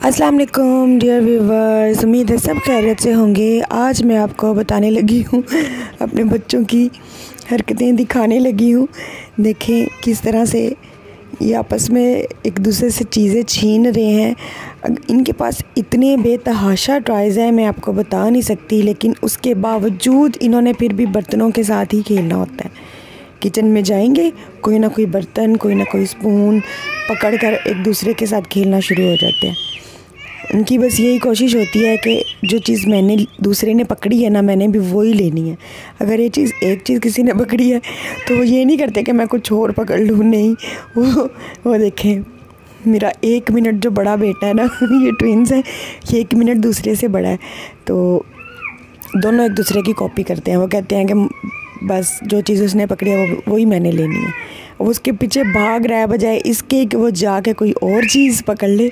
अस्सलाम वालेकुम dear viewers, उम्मीद है सब खैरियत से होंगे। आज मैं आपको बताने लगी हूँ, अपने बच्चों की हरकतें दिखाने लगी हूँ। देखें किस तरह से ये आपस में एक दूसरे से चीज़ें छीन रहे हैं। इनके पास इतने बेतहाशा टॉयज़ हैं, मैं आपको बता नहीं सकती, लेकिन उसके बावजूद इन्होंने फिर भी बर्तनों के साथ ही खेलना होता है। किचन में जाएंगे, कोई ना कोई बर्तन, कोई ना कोई स्पून पकड़ कर एक दूसरे के साथ खेलना शुरू हो जाते हैं। उनकी बस यही कोशिश होती है कि जो चीज़ मैंने दूसरे ने पकड़ी है ना, मैंने भी वही लेनी है। अगर ये चीज़ एक चीज़ किसी ने पकड़ी है तो वो ये नहीं करते कि मैं कुछ और पकड़ लूँ, नहीं। वो देखें, मेरा 1 मिनट जो बड़ा बेटा है ना, ये ट्विन्स हैं, ये 1 मिनट दूसरे से बड़ा है, तो दोनों एक दूसरे की कॉपी करते हैं। वो कहते हैं कि बस जो चीज़ उसने पकड़ी है वो वही मैंने लेनी है। वो उसके पीछे भाग रहा है, बजाय इसके कि वो जाके कोई और चीज़ पकड़ ले।